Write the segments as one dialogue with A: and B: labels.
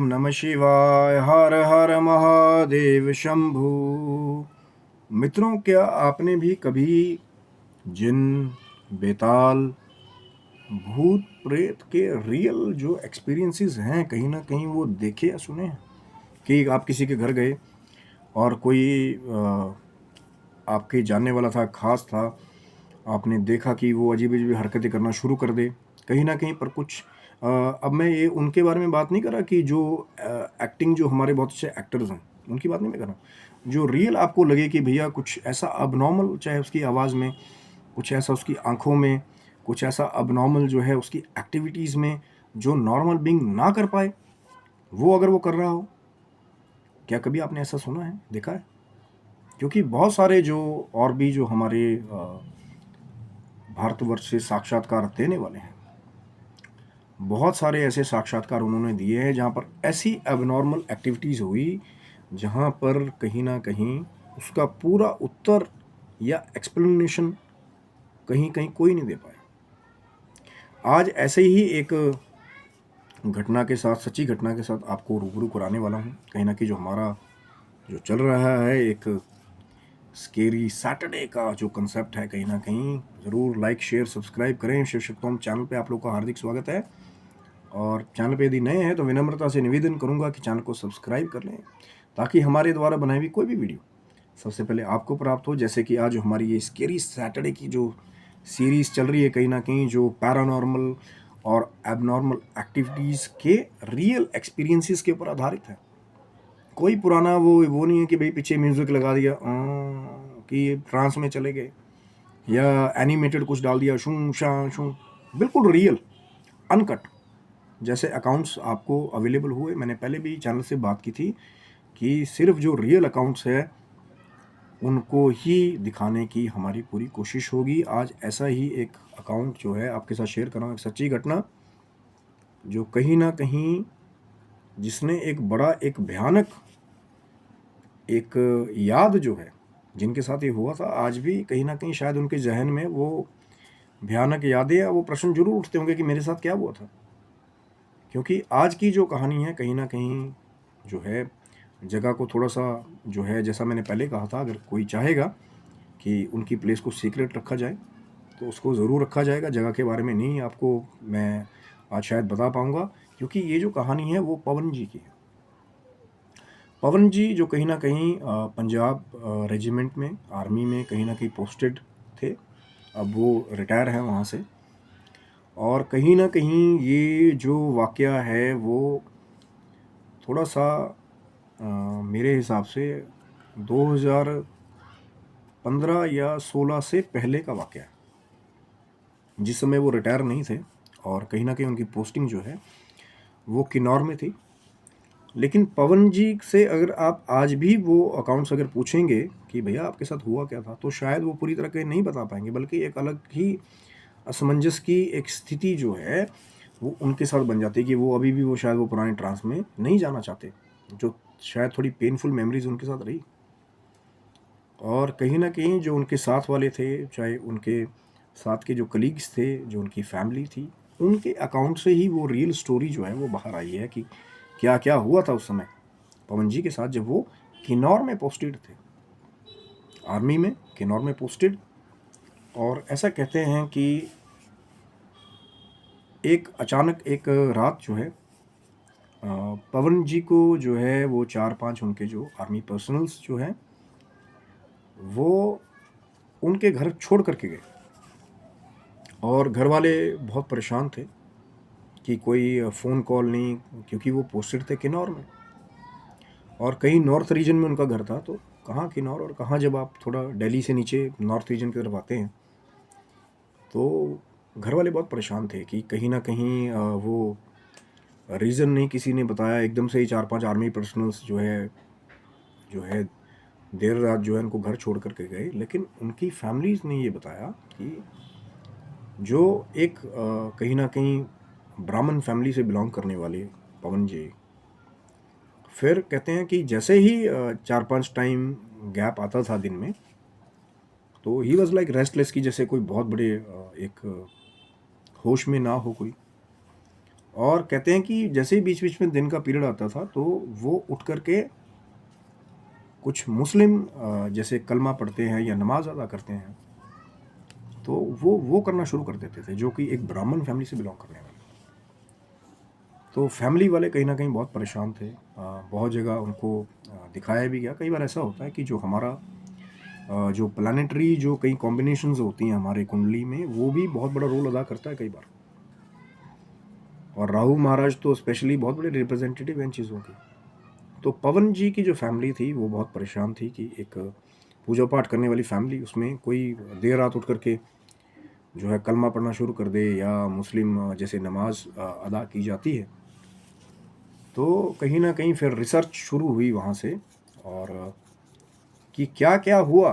A: नमः शिवाय। हर हर महादेव शंभु। मित्रों, क्या आपने भी कभी जिन, बेताल, भूत प्रेत के रियल जो एक्सपीरियंसेस हैं कहीं ना कहीं वो देखे या सुने हैं? कि आप किसी के घर गए और कोई आपके जानने वाला था, खास था, आपने देखा कि वो अजीब अजीब हरकतें करना शुरू कर दे कहीं ना कहीं पर कुछ। अब मैं ये उनके बारे में बात नहीं कर रहा कि जो एक्टिंग, जो हमारे बहुत अच्छे एक्टर्स हैं उनकी बात नहीं मैं कर रहा हूँ। जो रियल आपको लगे कि भैया कुछ ऐसा अबनॉर्मल, चाहे उसकी आवाज़ में, कुछ ऐसा उसकी आंखों में, कुछ ऐसा अबनॉर्मल जो है उसकी एक्टिविटीज़ में, जो नॉर्मल बीइंग ना कर पाए, वो अगर वो कर रहा हो। क्या कभी आपने ऐसा सुना है, देखा है? क्योंकि बहुत सारे जो और भी जो हमारे भारतवर्ष से साक्षात्कार देने वाले हैं, बहुत सारे ऐसे साक्षात्कार उन्होंने दिए हैं जहाँ पर ऐसी एबनॉर्मल एक्टिविटीज़ हुई जहाँ पर कहीं ना कहीं उसका पूरा उत्तर या एक्सप्लेनेशन कहीं कहीं कोई नहीं दे पाया। आज ऐसे ही एक घटना के साथ, सच्ची घटना के साथ आपको रूबरू कराने वाला हूँ। कहीं ना कहीं जो हमारा जो चल रहा है एक स्केरी सैटरडे का जो कंसेप्ट है, कहीं ना कहीं ज़रूर लाइक शेयर सब्सक्राइब करें। शिव शक्तोम चैनल पे आप लोग का हार्दिक स्वागत है। और चैनल पे यदि नए हैं तो विनम्रता से निवेदन करूंगा कि चैनल को सब्सक्राइब कर लें, ताकि हमारे द्वारा बनाई हुई कोई भी वीडियो सबसे पहले आपको प्राप्त हो। जैसे कि आज हमारी ये स्केरी सैटरडे की जो सीरीज़ चल रही है, कहीं ना कहीं जो पैरानॉर्मल और एबनॉर्मल एक्टिविटीज़ के रियल एक्सपीरियंसेस के ऊपर आधारित है। कोई पुराना वो नहीं है कि भाई पीछे म्यूज़िक लगा दिया कि ट्रांस में चले गए, या एनिमेटेड कुछ डाल दिया शूं शां शूं। बिल्कुल रियल, अनकट जैसे अकाउंट्स आपको अवेलेबल हुए। मैंने पहले भी चैनल से बात की थी कि सिर्फ जो रियल अकाउंट्स है उनको ही दिखाने की हमारी पूरी कोशिश होगी। आज ऐसा ही एक अकाउंट जो है आपके साथ शेयर कर रहा हूँ, एक सच्ची घटना जो कहीं ना कहीं जिसने एक बड़ा, एक भयानक, एक याद जो है जिनके साथ ये हुआ था, आज भी कहीं ना कहीं शायद उनके जहन में वो भयानक यादें या वो प्रश्न जरूर उठते होंगे कि मेरे साथ क्या हुआ था। क्योंकि आज की जो कहानी है कहीं ना कहीं जो है जगह को थोड़ा सा जो है, जैसा मैंने पहले कहा था, अगर कोई चाहेगा कि उनकी प्लेस को सीक्रेट रखा जाए तो उसको ज़रूर रखा जाएगा। जगह के बारे में नहीं आपको मैं आज शायद बता पाऊँगा, क्योंकि ये जो कहानी है वो पवन जी की है। पवन जी जो कहीं ना कहीं पंजाब रेजिमेंट में, आर्मी में कहीं ना कहीं पोस्टेड थे। अब वो रिटायर हैं वहाँ से। और कहीं ना कहीं ये जो वाक़या है वो थोड़ा सा मेरे हिसाब से 2015 या 16 से पहले का वाक़या है, जिस समय वो रिटायर नहीं थे। और कहीं ना कहीं उनकी पोस्टिंग जो है वो किन्नौर में थी। लेकिन पवन जी से अगर आप आज भी वो अकाउंट्स अगर पूछेंगे कि भैया आपके साथ हुआ क्या था, तो शायद वो पूरी तरह के नहीं बता पाएंगे, बल्कि एक अलग ही असमंजस की एक स्थिति जो है वो उनके साथ बन जाती है कि वो अभी भी वो शायद वो पुराने ट्रांस में नहीं जाना चाहते, जो शायद थोड़ी पेनफुल मेमोरीज उनके साथ रही। और कहीं ना कहीं जो उनके साथ वाले थे, चाहे उनके साथ के जो कलीग्स थे, जो उनकी फैमिली थी, उनके अकाउंट से ही वो रियल स्टोरी जो है वो बाहर आई है कि क्या क्या हुआ था उस समय पवन जी के साथ जब वो किन्नौर में पोस्टेड थे, आर्मी में किन्नौर में पोस्टेड। और ऐसा कहते हैं कि एक अचानक एक रात जो है पवन जी को जो है वो 4-5 उनके जो आर्मी पर्सनल्स जो हैं वो उनके घर छोड़ करके गए। और घर वाले बहुत परेशान थे कि कोई फ़ोन कॉल नहीं, क्योंकि वो पोस्टेड थे किन्नौर में और कहीं नॉर्थ रीजन में उनका घर था। तो कहाँ किन्नौर और कहाँ, जब आप थोड़ा दिल्ली से नीचे नॉर्थ रीजन की तरफ आते हैं तो घर वाले बहुत परेशान थे कि कहीं ना कहीं वो रीज़न नहीं किसी ने बताया। एकदम से ही 4-5 आर्मी पर्सनल्स जो है देर रात जो है उनको घर छोड़ करके गए। लेकिन उनकी फैमिलीज ने ये बताया कि जो एक कहीं ना कहीं ब्राह्मण फैमिली से बिलोंग करने वाले पवन जी, फिर कहते हैं कि जैसे ही 4-5 टाइम गैप आता था दिन में, तो ही वॉज लाइक रेस्टलेस, की जैसे कोई बहुत बड़े एक होश में ना हो कोई। और कहते हैं कि जैसे ही बीच बीच में दिन का पीरियड आता था तो वो उठ करके कुछ मुस्लिम जैसे कलमा पढ़ते हैं या नमाज अदा करते हैं, तो वो करना शुरू कर देते थे, जो कि एक ब्राह्मण फैमिली से बिलोंग करने वाले। तो फैमिली वाले कहीं ना कहीं बहुत परेशान थे। बहुत जगह उनको दिखाया भी गया। कई बार ऐसा होता है कि जो हमारा जो प्लानिटरी जो कई कॉम्बिनेशंस होती हैं हमारे कुंडली में, वो भी बहुत बड़ा रोल अदा करता है कई बार। और राहु महाराज तो स्पेशली बहुत बड़े रिप्रेजेंटेटिव हैं इन चीज़ों के। तो पवन जी की जो फैमिली थी वो बहुत परेशान थी कि एक पूजा पाठ करने वाली फैमिली, उसमें कोई देर रात उठ करके जो है कलमा पढ़ना शुरू कर दे, या मुस्लिम जैसे नमाज अदा की जाती है। तो कहीं ना कहीं फिर रिसर्च शुरू हुई वहाँ से, और कि क्या क्या हुआ,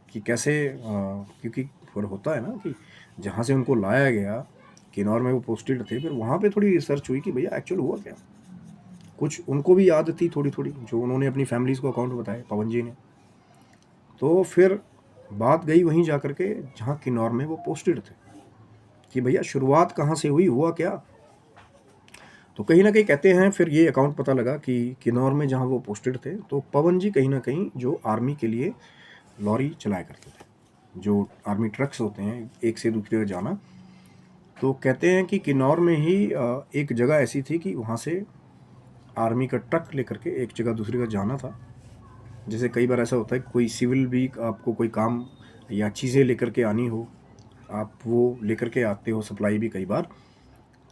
A: कि कैसे क्योंकि फिर होता है ना कि जहाँ से उनको लाया गया, किन्नौर में वो पोस्टेड थे, फिर वहाँ पे थोड़ी रिसर्च हुई कि भैया एक्चुअल हुआ क्या। कुछ उनको भी याद थी थोड़ी थोड़ी, जो उन्होंने अपनी फैमिलीज़ को अकाउंट बताए पवन जी ने। तो फिर बात गई वहीं जा कर के जहाँ किन्नौर में वो पोस्टेड थे, कि भैया शुरुआत कहाँ से हुई, हुआ क्या। तो कहीं ना कहीं कहते हैं फिर ये अकाउंट पता लगा कि किन्नौर में जहाँ वो पोस्टेड थे, तो पवन जी कहीं ना कहीं जो आर्मी के लिए लॉरी चलाया करते थे, जो आर्मी ट्रक्स होते हैं एक से दूसरी जगह जाना। तो कहते हैं कि किन्नौर में ही एक जगह ऐसी थी कि वहाँ से आर्मी का ट्रक लेकर के एक जगह दूसरी जगह जाना था। जैसे कई बार ऐसा होता है कोई सिविल भी आपको कोई काम या चीज़ें लेकर के आनी हो, आप वो लेकर के आते हो, सप्लाई भी कई बार।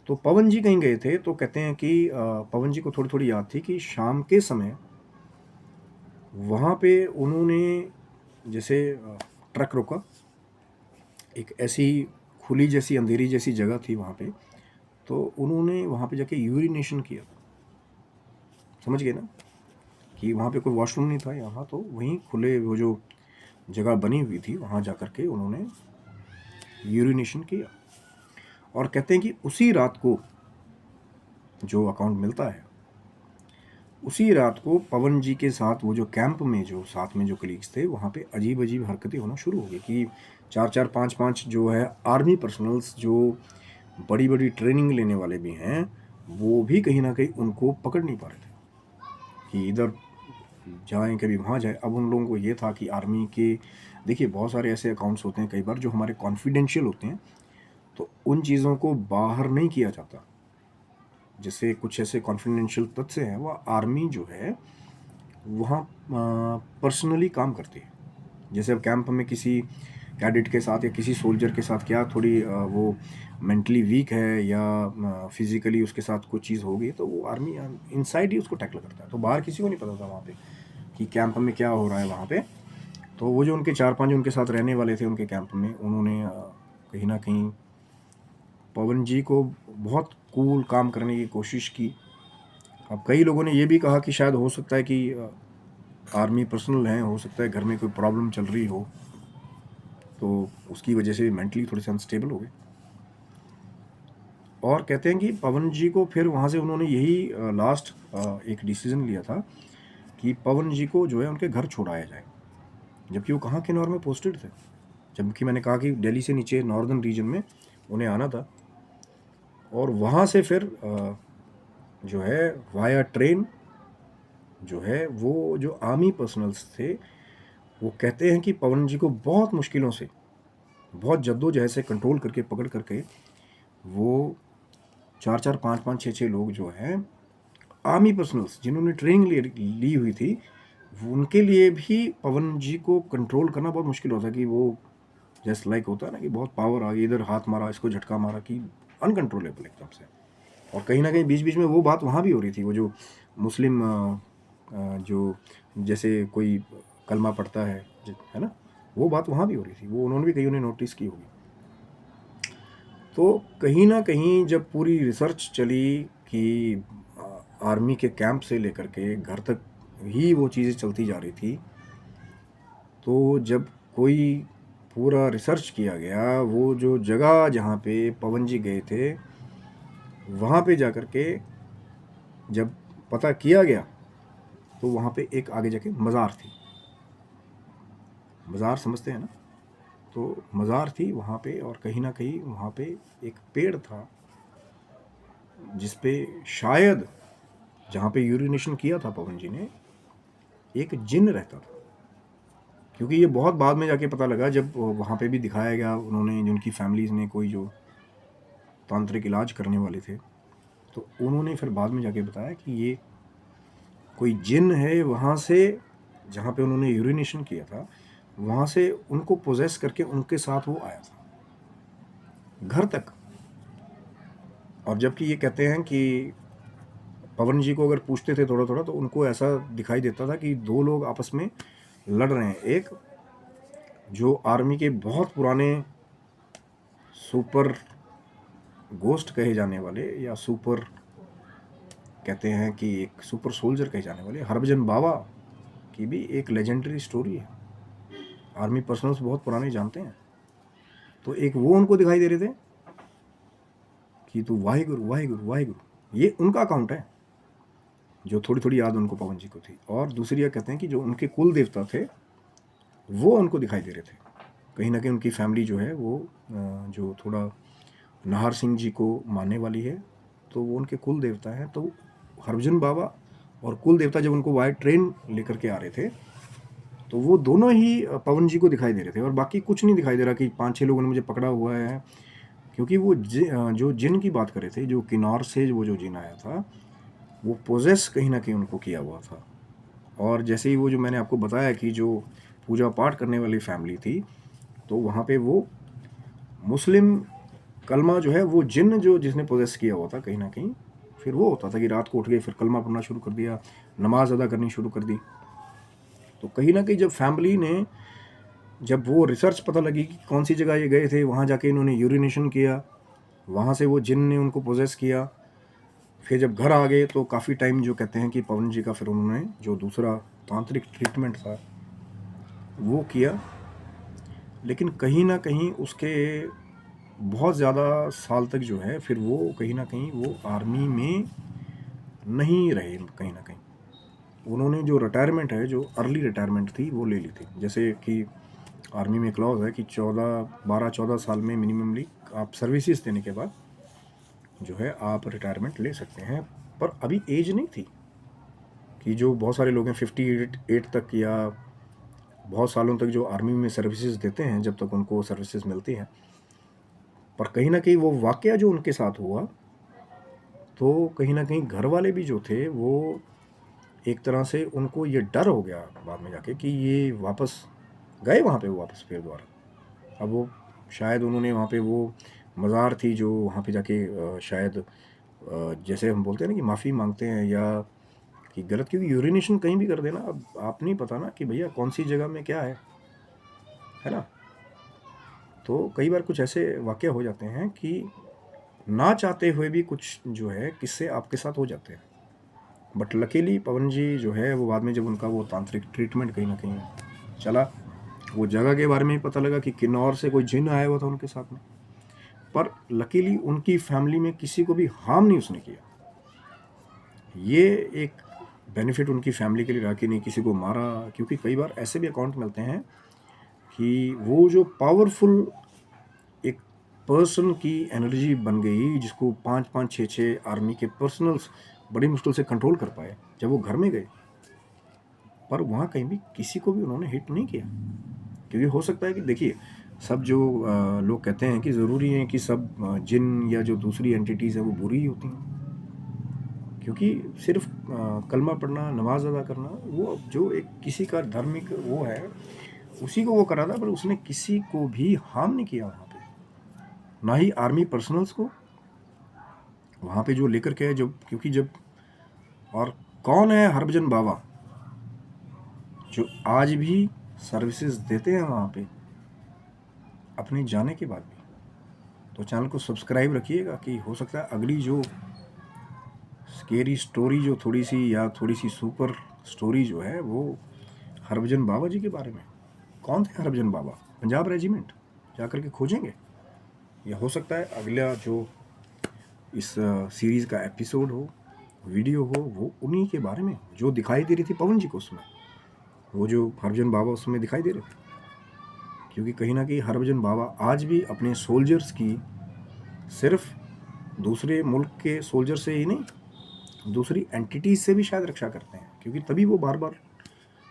A: तो पवन जी कहीं गए थे, तो कहते हैं कि पवन जी को थोड़ी थोड़ी याद थी कि शाम के समय वहाँ पे उन्होंने जैसे ट्रक रोका, एक ऐसी खुली जैसी अंधेरी जैसी जगह थी वहाँ पे, तो उन्होंने वहाँ पे जाके यूरिनेशन किया। समझ गए ना, कि वहाँ पे कोई वॉशरूम नहीं था यहाँ, तो वहीं खुले वो जो जगह बनी हुई थी वहाँ जा कर के उन्होंने यूरिनेशन किया। और कहते हैं कि उसी रात को जो अकाउंट मिलता है, उसी रात को पवन जी के साथ वो जो कैंप में जो साथ में जो कलीग्स थे, वहाँ पे अजीब अजीब हरकतें होना शुरू हो गई कि चार चार पाँच पाँच जो है आर्मी पर्सनल्स, जो बड़ी बड़ी ट्रेनिंग लेने वाले भी हैं, वो भी कहीं ना कहीं उनको पकड़ नहीं पा रहे थे कि इधर जाएं कभी वहाँ जाएं। अब उन लोगों को ये था कि आर्मी के, देखिए बहुत सारे ऐसे अकाउंट्स होते हैं कई बार जो हमारे कॉन्फिडेंशियल होते हैं, तो उन चीज़ों को बाहर नहीं किया जाता। जैसे कुछ ऐसे कॉन्फिडेंशियल तथ्य हैं, वह आर्मी जो है वहाँ पर्सनली काम करती है। जैसे अब कैंप में किसी कैडेट के साथ या किसी सोल्जर के साथ क्या थोड़ी वो मेंटली वीक है या फिजिकली उसके साथ कुछ चीज़ होगी, तो वो आर्मी इनसाइड ही उसको टैकल करता है। तो बाहर किसी को नहीं पता था वहाँ पे कि कैंप में क्या हो रहा है वहाँ पे। तो वो जो उनके 4-5 उनके साथ रहने वाले थे उनके कैंप में, उन्होंने कहीं ना कहीं पवन जी को बहुत कूल काम करने की कोशिश की। अब कई लोगों ने ये भी कहा कि शायद हो सकता है कि आर्मी पर्सनल हैं, हो सकता है घर में कोई प्रॉब्लम चल रही हो, तो उसकी वजह से मेंटली थोड़े से अनस्टेबल हो गए। और कहते हैं कि पवन जी को फिर वहाँ से उन्होंने यही लास्ट एक डिसीजन लिया था कि पवन जी को जो है उनके घर छोड़ाया जाए, जबकि वो कहाँ किन्नौर में पोस्टेड थे। जबकि मैंने कहा कि दिल्ली से नीचे नॉर्दर्न रीजन में उन्हें आना था, और वहाँ से फिर जो है वाया ट्रेन जो है वो जो आर्मी पर्सनल्स थे, वो कहते हैं कि पवन जी को बहुत मुश्किलों से, बहुत जद्दोजहद से कंट्रोल करके पकड़ करके वो 4-4 5-5 6-6 लोग जो हैं आर्मी पर्सनल्स जिन्होंने ट्रेनिंग ली हुई थी, उनके लिए भी पवन जी को कंट्रोल करना बहुत मुश्किल होता, कि वो जैसे लाइक होता है ना कि बहुत पावर आ गई, इधर हाथ मारा, इसको झटका मारा, कि अनकंट्रोलेबल एकदम से। और कहीं ना कहीं बीच बीच में वो बात वहाँ भी हो रही थी, वो जो मुस्लिम जो जैसे कोई कलमा पढ़ता है ना, वो बात वहाँ भी हो रही थी, वो उन्होंने भी कहीं उन्हें नोटिस की होगी। तो कहीं ना कहीं जब पूरी रिसर्च चली कि आर्मी के कैंप से लेकर के घर तक ही वो चीज़ें चलती जा रही थी, तो जब कोई पूरा रिसर्च किया गया, वो जो जगह जहाँ पे पवन जी गए थे वहाँ पे जाकर के जब पता किया गया, तो वहाँ पे एक आगे जाके मज़ार थी। मज़ार समझते हैं ना, तो मज़ार थी वहाँ पे, और कहीं ना कहीं वहाँ पे एक पेड़ था जिस पे शायद जहाँ पे यूरिनेशन किया था पवन जी ने, एक जिन रहता था। क्योंकि ये बहुत बाद में जाके पता लगा, जब वहाँ पे भी दिखाया गया, उन्होंने जिनकी फैमिलीज ने कोई जो तांत्रिक इलाज करने वाले थे, तो उन्होंने फिर बाद में जाके बताया कि ये कोई जिन है, वहाँ से जहाँ पे उन्होंने यूरिनेशन किया था, वहाँ से उनको पोजेस करके उनके साथ वो आया था घर तक। और जबकि ये कहते हैं कि पवन जी को अगर पूछते थे थोड़ा थोड़ा, तो उनको ऐसा दिखाई देता था कि दो लोग आपस में लड़ रहे हैं। एक जो आर्मी के बहुत पुराने सुपर गोस्ट कहे जाने वाले, या सुपर कहते हैं कि एक सुपर सोल्जर कहे जाने वाले हरभजन बाबा की भी एक लेजेंडरी स्टोरी है, आर्मी पर्सनल्स बहुत पुराने जानते हैं। तो एक वो उनको दिखाई दे रहे थे कि तू वाहिगुरु वाहिगुरु वाहिगुरु, ये उनका अकाउंट है जो थोड़ी थोड़ी याद उनको पवन जी को थी। और दूसरी यह कहते हैं कि जो उनके कुल देवता थे वो उनको दिखाई दे रहे थे। कहीं ना कहीं उनकी फैमिली जो है वो जो थोड़ा नाहर सिंह जी को मानने वाली है, तो वो उनके कुल देवता हैं। तो हरभजन बाबा और कुल देवता जब उनको वाइट ट्रेन लेकर के आ रहे थे, तो वो दोनों ही पवन जी को दिखाई दे रहे थे, और बाकी कुछ नहीं दिखाई दे रहा कि 5-6 लोगों ने मुझे पकड़ा हुआ है। क्योंकि वो जो जिन की बात कर रहे थे, जो किन्नौर से वो जो जिन आया था, वो पोजेस कहीं ना कहीं उनको किया हुआ था। और जैसे ही वो जो मैंने आपको बताया कि जो पूजा पाठ करने वाली फैमिली थी, तो वहाँ पे वो मुस्लिम कलमा जो है, वो जिन जो जिसने पोजेस किया हुआ था कहीं ना कहीं, फिर वो होता था कि रात को उठ गए, फिर कलमा पढ़ना शुरू कर दिया, नमाज अदा करनी शुरू कर दी। तो कहीं ना कहीं जब फैमिली ने, जब वो रिसर्च पता लगी कि कौन सी जगह ये गए थे, वहाँ जाके इन्होंने यूरिनेशन किया, वहाँ से वो जिन ने उनको पोजेस किया। फिर जब घर आ गए तो काफ़ी टाइम जो कहते हैं कि पवन जी का फिर उन्होंने जो दूसरा तांत्रिक ट्रीटमेंट था वो किया। लेकिन कहीं ना कहीं उसके बहुत ज़्यादा साल तक जो है, फिर वो कहीं ना कहीं वो आर्मी में नहीं रहे। कहीं ना कहीं उन्होंने जो रिटायरमेंट है, जो अर्ली रिटायरमेंट थी, वो ले ली थी। जैसे कि आर्मी में क्लॉज है कि 12 साल में मिनिममली आप सर्विसेज देने के बाद जो है आप रिटायरमेंट ले सकते हैं। पर अभी एज नहीं थी कि जो बहुत सारे लोग हैं 58 तक, या बहुत सालों तक जो आर्मी में सर्विसेज देते हैं, जब तक उनको सर्विसेज मिलती हैं। पर कहीं ना कहीं वो वाकया जो उनके साथ हुआ, तो कहीं ना कहीं घर वाले भी जो थे वो एक तरह से उनको ये डर हो गया बाद में जाके कि ये वापस गए वहाँ पे, वो वापस फिर दोबारा। अब वो शायद उन्होंने वहाँ पे वो मज़ार थी जो वहाँ पे जाके शायद जैसे हम बोलते हैं ना कि माफ़ी मांगते हैं, या कि गलत, क्योंकि यूरिनेशन कहीं भी कर देना, अब आप नहीं पता ना कि भैया कौन सी जगह में क्या है ना। तो कई बार कुछ ऐसे वाक़या हो जाते हैं कि ना चाहते हुए भी कुछ जो है किस्से आपके साथ हो जाते हैं। बट लकीली पवन जी जो है वो बाद में जब उनका वो तांत्रिक ट्रीटमेंट कहीं ना कहीं चला, वो जगह के बारे में पता लगा कि किन्नौर से कोई जिन आया हुआ था उनके साथ में। पर लकीली उनकी फैमिली में किसी को भी हार्म नहीं उसने किया। ये एक बेनिफिट उनकी फैमिली के लिए रहा कि नहीं किसी को मारा। क्योंकि कई बार ऐसे भी अकाउंट मिलते हैं कि वो जो पावरफुल एक पर्सन की एनर्जी बन गई, जिसको 5-5, 6-6 आर्मी के पर्सनल्स बड़ी मुश्किल से कंट्रोल कर पाए जब वो घर में गए, पर वहाँ कहीं भी किसी को भी उन्होंने हिट नहीं किया। क्योंकि हो सकता है कि देखिए, सब जो लोग कहते हैं कि ज़रूरी है कि सब जिन या जो दूसरी एंटिटीज़ हैं वो बुरी ही होती हैं। क्योंकि सिर्फ कलमा पढ़ना, नमाज अदा करना, वो जो एक किसी का धार्मिक वो है, उसी को वो करा था, पर उसने किसी को भी हार्म नहीं किया वहाँ पे, ना ही आर्मी पर्सनल्स को वहाँ पे जो लेकर के जो। क्योंकि जब, और कौन है हरभजन बाबा जो आज भी सर्विसेज देते हैं वहाँ पे अपने जाने के बाद भी। तो चैनल को सब्सक्राइब रखिएगा कि हो सकता है अगली जो स्केरी स्टोरी जो थोड़ी सी, या थोड़ी सी सुपर स्टोरी जो है, वो हरभजन बाबा जी के बारे में। कौन थे हरभजन बाबा? पंजाब रेजिमेंट जाकर के खोजेंगे, या हो सकता है अगला जो इस सीरीज़ का एपिसोड हो, वीडियो हो, वो उन्हीं के बारे में जो दिखाई दे रही थी पवन जी को उसमें, वो जो हरभजन बाबा उसमें दिखाई दे रहे थे। क्योंकि कहीं ना कहीं हरभजन बाबा आज भी अपने सोल्जर्स की सिर्फ दूसरे मुल्क के सोल्जर से ही नहीं, दूसरी एंटिटीज से भी शायद रक्षा करते हैं, क्योंकि तभी वो बार बार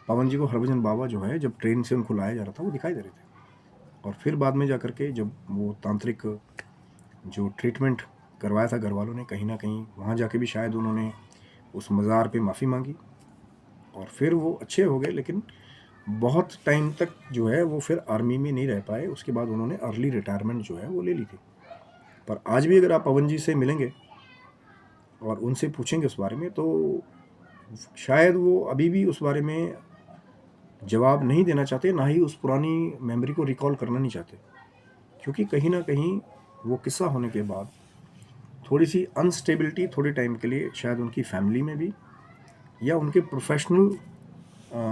A: पवन जी को हरभजन बाबा जो है, जब ट्रेन से उनको लाया जा रहा था, वो दिखाई दे रहे थे। और फिर बाद में जा कर के जब वो तांत्रिक जो ट्रीटमेंट करवाया था घर वालों ने, कहीं ना कहीं वहाँ जाके भी शायद उन्होंने उस मज़ार पे माफ़ी मांगी और फिर वो अच्छे हो गए। लेकिन बहुत टाइम तक जो है वो फिर आर्मी में नहीं रह पाए, उसके बाद उन्होंने अर्ली रिटायरमेंट जो है वो ले ली थी। पर आज भी अगर आप पवन जी से मिलेंगे और उनसे पूछेंगे उस बारे में, तो शायद वो अभी भी उस बारे में जवाब नहीं देना चाहते, ना ही उस पुरानी मेमोरी को रिकॉल करना नहीं चाहते, क्योंकि कहीं ना कहीं वो किस्सा होने के बाद थोड़ी सी अनस्टेबिलिटी थोड़े टाइम के लिए शायद उनकी फैमिली में भी, या उनके प्रोफेशनल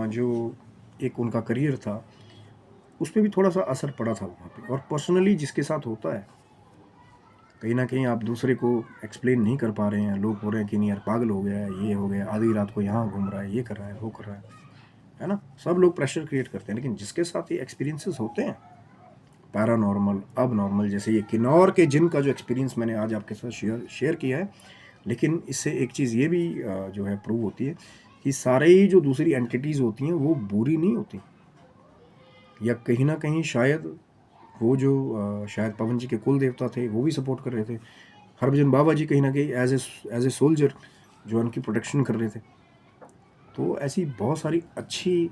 A: जो एक उनका करियर था उस पर भी थोड़ा सा असर पड़ा था वहाँ पे। और पर्सनली जिसके साथ होता है, कहीं ना कहीं आप दूसरे को एक्सप्लेन नहीं कर पा रहे हैं, लोग बोल रहे हैं कि नहीं यार पागल हो गया है, ये हो गया, आधी रात को यहाँ घूम रहा है, ये कर रहा है, वो कर रहा है ना। सब लोग प्रेशर क्रिएट करते हैं, लेकिन जिसके साथ ये एक्सपीरियंसेस होते हैं पैरानॉर्मल, अब नॉर्मल, जैसे ये किन्नौर के जिन का जो एक्सपीरियंस मैंने आज आपके साथ शेयर किया है, लेकिन इससे एक चीज़ ये भी जो है प्रूव होती है कि सारे ही जो दूसरी एंटिटीज़ होती हैं वो बुरी नहीं होती, या कहीं ना कहीं शायद वो जो शायद पवन जी के कुल देवता थे वो भी सपोर्ट कर रहे थे, हरभजन बाबा जी कहीं ना कहीं एज ए सोल्जर जो उनकी प्रोटेक्शन कर रहे थे। तो ऐसी बहुत सारी अच्छी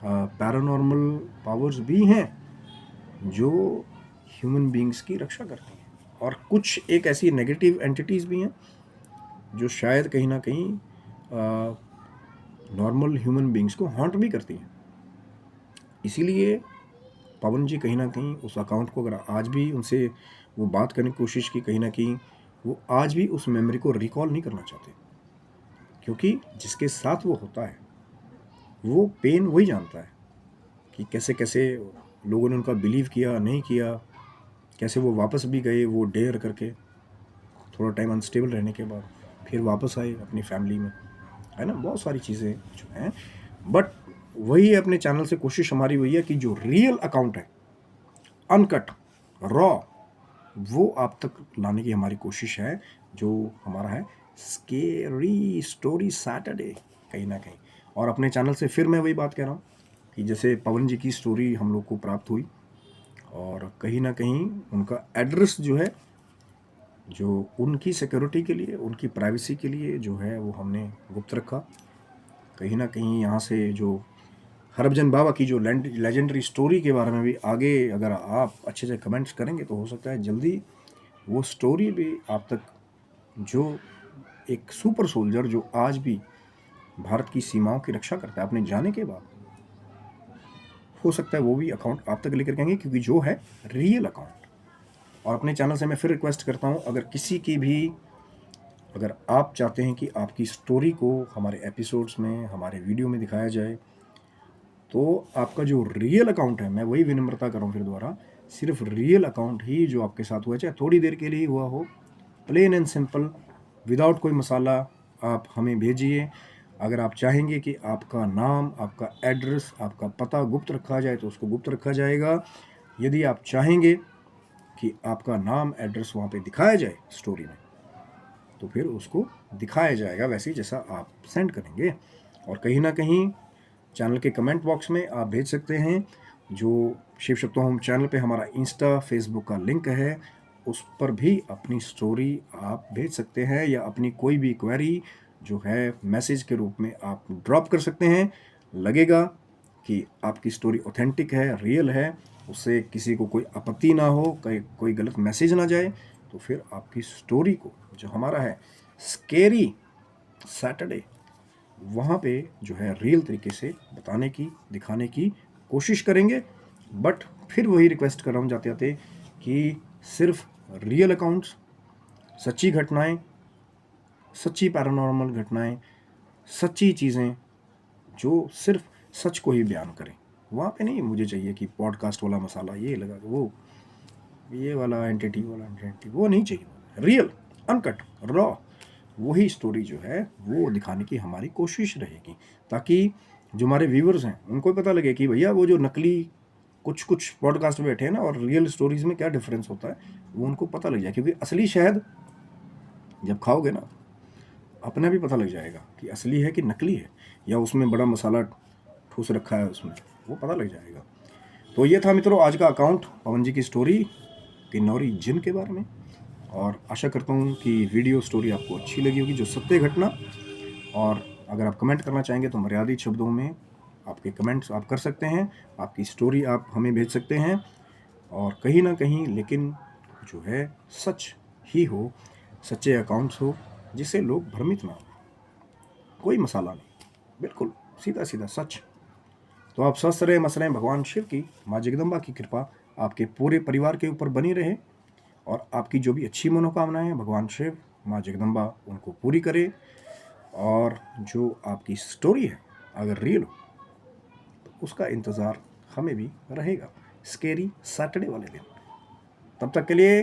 A: पैरानॉर्मल पावर्स भी हैं जो ह्यूमन बींग्स की रक्षा करती हैं, और कुछ एक ऐसी नेगेटिव एंटिटीज़ भी हैं जो शायद कहीं ना कहीं नॉर्मल ह्यूमन बींग्स को हॉन्ट भी करती हैं। इसीलिए पवन जी कहीं ना कहीं उस अकाउंट को, अगर आज भी उनसे वो बात करने की कोशिश की, कहीं ना कहीं वो आज भी उस मेमोरी को रिकॉल नहीं करना चाहते, क्योंकि जिसके साथ वो होता है वो पेन वही जानता है कि कैसे कैसे लोगों ने उनका बिलीव किया, नहीं किया, कैसे वो वापस भी गए वो डेयर करके, थोड़ा टाइम अनस्टेबल रहने के बाद फिर वापस आए अपनी फैमिली में, है ना। बहुत सारी चीज़ें जो हैं, बट वही अपने चैनल से कोशिश हमारी वही है कि जो रियल अकाउंट है, अनकट, रॉ, वो आप तक लाने की हमारी कोशिश है, जो हमारा है स्केरी स्टोरी सैटरडे कहीं ना कहीं। और अपने चैनल से फिर मैं वही बात कह रहा हूँ कि जैसे पवन जी की स्टोरी हम लोग को प्राप्त हुई, और कहीं ना कहीं उनका एड्रेस जो है, जो उनकी सिक्योरिटी के लिए, उनकी प्राइवेसी के लिए जो है वो हमने गुप्त रखा। कहीं ना कहीं यहाँ से जो हरभजन बाबा की जो लेजेंडरी स्टोरी के बारे में भी आगे अगर आप अच्छे से कमेंट्स करेंगे तो हो सकता है जल्दी वो स्टोरी भी आप तक, जो एक सुपर सोल्जर जो आज भी भारत की सीमाओं की रक्षा करता है अपने जाने के बाद, हो सकता है वो भी अकाउंट आप तक लेकर के आएंगे, क्योंकि जो है रियल अकाउंट। और अपने चैनल से मैं फिर रिक्वेस्ट करता हूँ, अगर किसी की भी, अगर आप चाहते हैं कि आपकी स्टोरी को हमारे एपिसोड्स में, हमारे वीडियो में दिखाया जाए, तो आपका जो रियल अकाउंट है, मैं वही विनम्रता कर रहा हूँ फिर दोबारा, सिर्फ रियल अकाउंट ही जो आपके साथ हुआ, चाहे थोड़ी देर के लिए हुआ हो, प्लेन एंड सिंपल, विदाउट कोई मसाला, आप हमें भेजिए। अगर आप चाहेंगे कि आपका नाम, आपका एड्रेस, आपका पता गुप्त रखा जाए तो उसको गुप्त रखा जाएगा। यदि आप चाहेंगे कि आपका नाम, एड्रेस वहाँ पे दिखाया जाए स्टोरी में, तो फिर उसको दिखाया जाएगा वैसे ही जैसा आप सेंड करेंगे। और कहीं ना कहीं चैनल के कमेंट बॉक्स में आप भेज सकते हैं, जो शिव शक्ति होम चैनल पे हमारा इंस्टा, फेसबुक का लिंक है, उस पर भी अपनी स्टोरी आप भेज सकते हैं, या अपनी कोई भी क्वेरी जो है मैसेज के रूप में आप ड्रॉप कर सकते हैं। लगेगा कि आपकी स्टोरी ऑथेंटिक है, रियल है, उससे किसी को कोई आपत्ति ना हो, कोई गलत मैसेज ना जाए, तो फिर आपकी स्टोरी को, जो हमारा है स्केरी सैटरडे, वहाँ पे जो है रियल तरीके से बताने की, दिखाने की कोशिश करेंगे। बट फिर वही रिक्वेस्ट कर रहा हूँ जाते जाते कि सिर्फ रियल अकाउंट्स, सच्ची घटनाएं, सच्ची पैरानॉर्मल घटनाएं, सच्ची चीज़ें जो सिर्फ सच को ही बयान करें, वहाँ पे नहीं मुझे चाहिए कि पॉडकास्ट वाला मसाला ये लगा, वो ये वाला एंटिटी, वाला एंटिटी, वो नहीं चाहिए। रियल, अनकट, रॉ, वही स्टोरी जो है वो दिखाने की हमारी कोशिश रहेगी, ताकि जो हमारे व्यूवर्स हैं उनको पता लगे कि भैया वो जो नकली कुछ पॉडकास्ट में बैठे हैं ना, और रियल स्टोरीज में क्या डिफरेंस होता है, वो उनको पता लग जाए। क्योंकि असली शहद जब खाओगे ना अपने भी पता लग जाएगा कि असली है कि नकली है, या उसमें बड़ा मसाला ठूस रखा है उसमें, वो पता लग जाएगा। तो ये था मित्रों आज का अकाउंट पवन जी की स्टोरी किन्नौरी जिन के बारे में, और आशा करता हूँ कि वीडियो स्टोरी आपको अच्छी लगी होगी, जो सत्य घटना। और अगर आप कमेंट करना चाहेंगे तो मर्यादित शब्दों में आपके कमेंट्स आप कर सकते हैं, आपकी स्टोरी आप हमें भेज सकते हैं, और कहीं ना कहीं लेकिन जो है सच ही हो, सच्चे अकाउंट्स हो, जिससे लोग भ्रमित ना हो, कोई मसाला नहीं, बिल्कुल सीधा सीधा सच। तो आप स्वस्थ रहे, मस्त रहें, भगवान शिव की, माँ जगदम्बा की कृपा आपके पूरे परिवार के ऊपर बनी रहे, और आपकी जो भी अच्छी मनोकामनाएं हैं भगवान शिव माँ जगदम्बा उनको पूरी करे। और जो आपकी स्टोरी है अगर रियल हो तो उसका इंतज़ार हमें भी रहेगा स्केरी सैटरडे वाले दिन। तब तक के लिए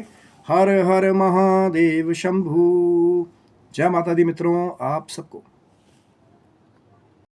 A: हर हर महादेव शंभू। जय माता दी मित्रों, आप सबको।